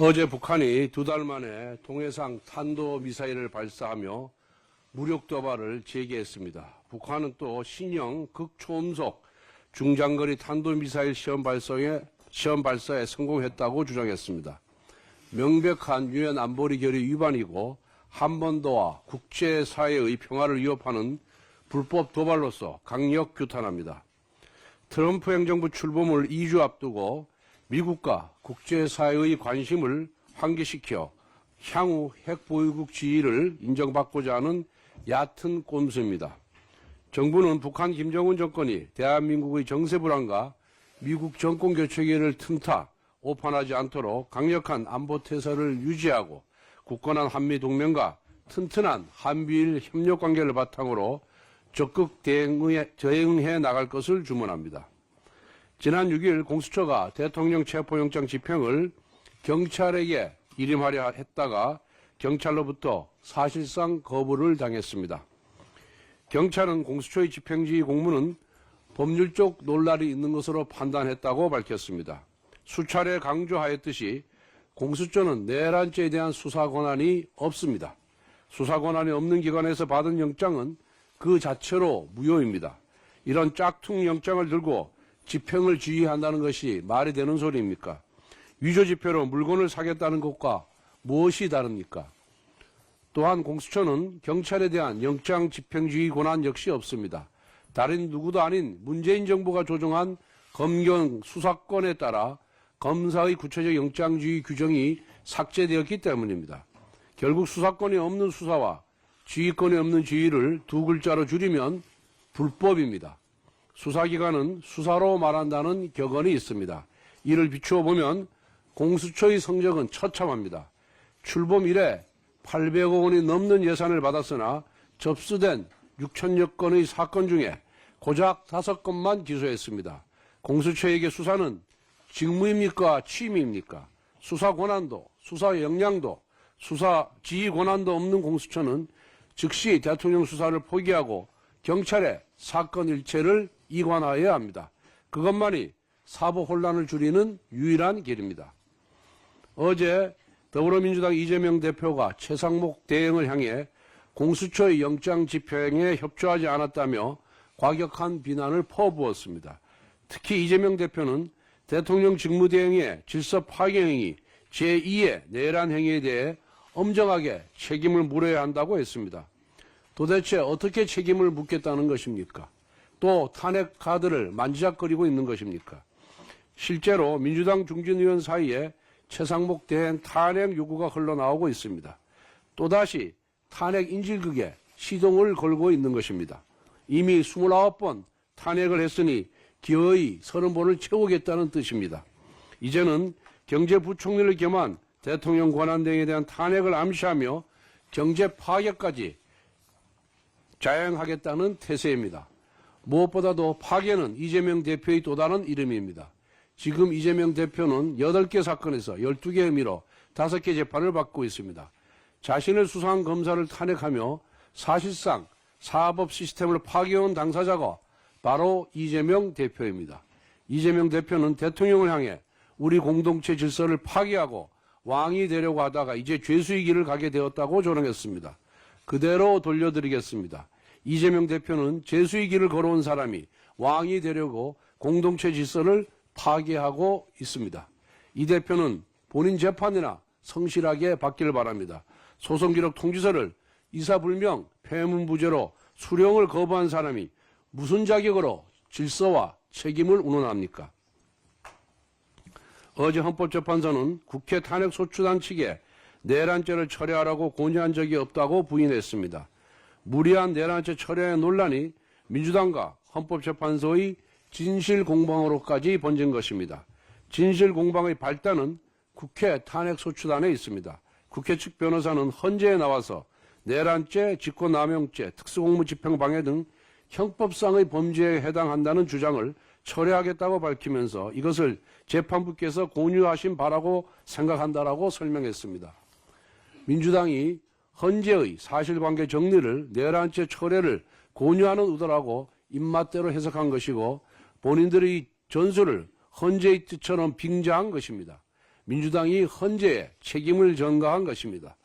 어제 북한이 2달 만에 동해상 탄도미사일을 발사하며 무력 도발을 재개했습니다. 북한은 또 신형 극초음속 중장거리 탄도미사일 시험 발사에 성공했다고 주장했습니다. 명백한 유엔 안보리 결의 위반이고 한반도와 국제사회의 평화를 위협하는 불법 도발로서 강력 규탄합니다. 트럼프 행정부 출범을 2주 앞두고 미국과 국제사회의 관심을 환기시켜 향후 핵보유국 지위를 인정받고자 하는 얕은 꼼수입니다. 정부는 북한 김정은 정권이 대한민국의 정세 불안과 미국 정권 교체 기회를 틈타 오판하지 않도록 강력한 안보 태세를 유지하고 굳건한 한미동맹과 튼튼한 한미일 협력 관계를 바탕으로 적극 대응해 나갈 것을 주문합니다. 지난 6일 공수처가 대통령 체포영장 집행을 경찰에게 일임하려 했다가 경찰로부터 사실상 거부를 당했습니다. 경찰은 공수처의 집행지휘 공무는 법률적 논란이 있는 것으로 판단했다고 밝혔습니다. 수차례 강조하였듯이 공수처는 내란죄에 대한 수사 권한이 없습니다. 수사 권한이 없는 기관에서 받은 영장은 그 자체로 무효입니다. 이런 짝퉁 영장을 들고 집행을 지휘한다는 것이 말이 되는 소리입니까? 위조지폐로 물건을 사겠다는 것과 무엇이 다릅니까? 또한 공수처는 경찰에 대한 영장 집행지휘 권한 역시 없습니다. 다른 누구도 아닌 문재인 정부가 조정한 검경 수사권에 따라 검사의 구체적 영장지휘 규정이 삭제되었기 때문입니다. 결국 수사권이 없는 수사와 지휘권이 없는 지휘를 두 글자로 줄이면 불법입니다. 수사기관은 수사로 말한다는 격언이 있습니다. 이를 비추어 보면 공수처의 성적은 처참합니다. 출범 이래 800억 원이 넘는 예산을 받았으나 접수된 6천여 건의 사건 중에 고작 5건만 기소했습니다. 공수처에게 수사는 직무입니까? 취미입니까? 수사 권한도, 수사 역량도, 수사 지휘 권한도 없는 공수처는 즉시 대통령 수사를 포기하고 경찰에 사건 일체를 이관하여야 합니다. 그것만이 사법 혼란을 줄이는 유일한 길입니다. 어제 더불어민주당 이재명 대표가 최상목 대행을 향해 공수처의 영장 집행에 협조하지 않았다며 과격한 비난을 퍼부었습니다. 특히 이재명 대표는 대통령 직무대행의 질서 파괴 행위 제2의 내란 행위에 대해 엄정하게 책임을 물어야 한다고 했습니다. 도대체 어떻게 책임을 묻겠다는 것입니까? 또 탄핵 카드를 만지작거리고 있는 것입니까? 실제로 민주당 중진의원 사이에 최상목 대행 탄핵 요구가 흘러나오고 있습니다. 또다시 탄핵 인질극에 시동을 걸고 있는 것입니다. 이미 29번 탄핵을 했으니 기어이 30번을 채우겠다는 뜻입니다. 이제는 경제부총리를 겸한 대통령 권한대행에 대한 탄핵을 암시하며 경제 파괴까지 자행하겠다는 태세입니다. 무엇보다도 파괴는 이재명 대표의 또 다른 이름입니다. 지금 이재명 대표는 8개 사건에서 12개 혐의로 5개 재판을 받고 있습니다. 자신을 수사한 검사를 탄핵하며 사실상 사법 시스템을 파괴해온 당사자가 바로 이재명 대표입니다. 이재명 대표는 대통령을 향해 우리 공동체 질서를 파괴하고 왕이 되려고 하다가 이제 죄수의 길을 가게 되었다고 조롱했습니다. 그대로 돌려드리겠습니다. 이재명 대표는 죄수의 길을 걸어온 사람이 왕이 되려고 공동체 질서를 파괴하고 있습니다. 이 대표는 본인 재판이나 성실하게 받기를 바랍니다. 소송기록 통지서를 이사불명 폐문부제로 수령을 거부한 사람이 무슨 자격으로 질서와 책임을 운운합니까? 어제 헌법재판소는 국회 탄핵소추단 측에 내란죄를 철회하라고 건의한 적이 없다고 부인했습니다. 무리한 내란죄 철회 논란이 민주당과 헌법재판소의 진실공방으로까지 번진 것입니다. 진실공방의 발단은 국회 탄핵소추단에 있습니다. 국회 측 변호사는 헌재에 나와서 내란죄, 직권남용죄, 특수공무집행방해 등 형법상의 범죄에 해당한다는 주장을 철회하겠다고 밝히면서 이것을 재판부께서 권유하신 바라고 생각한다라고 설명했습니다. 민주당이 헌재의 사실관계 정리를 내란죄 철회를 권유하는 의도라고 입맛대로 해석한 것이고 본인들의 전술을 헌재의 뜻처럼 빙자한 것입니다. 민주당이 헌재에 책임을 전가한 것입니다.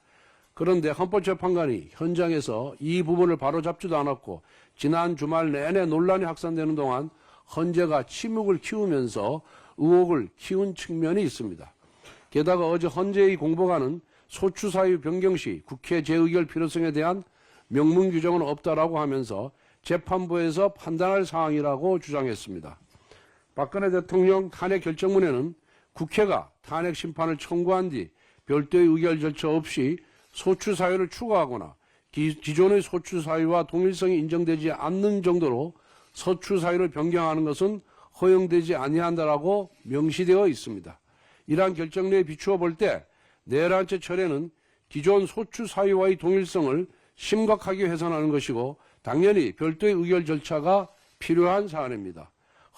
그런데 헌법재판관이 현장에서 이 부분을 바로잡지도 않았고 지난 주말 내내 논란이 확산되는 동안 헌재가 침묵을 키우면서 의혹을 키운 측면이 있습니다. 게다가 어제 헌재의 공보관은 소추사유 변경 시 국회 재의결 필요성에 대한 명문 규정은 없다라고 하면서 재판부에서 판단할 사항이라고 주장했습니다. 박근혜 대통령 탄핵 결정문에는 국회가 탄핵 심판을 청구한 뒤 별도의 의결 절차 없이 소추사유를 추가하거나 기존의 소추사유와 동일성이 인정되지 않는 정도로 소추사유를 변경하는 것은 허용되지 아니한다라고 명시되어 있습니다. 이러한 결정례에 비추어 볼 때 내란죄 철회는 기존 소추사유와의 동일성을 심각하게 훼손하는 것이고 당연히 별도의 의결 절차가 필요한 사안입니다.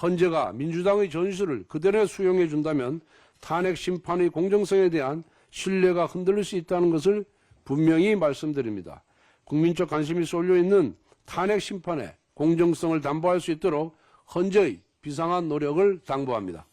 헌재가 민주당의 전술을 그대로 수용해 준다면 탄핵 심판의 공정성에 대한 신뢰가 흔들릴 수 있다는 것을 분명히 말씀드립니다. 국민적 관심이 쏠려 있는 탄핵 심판의 공정성을 담보할 수 있도록 헌재의 비상한 노력을 당부합니다.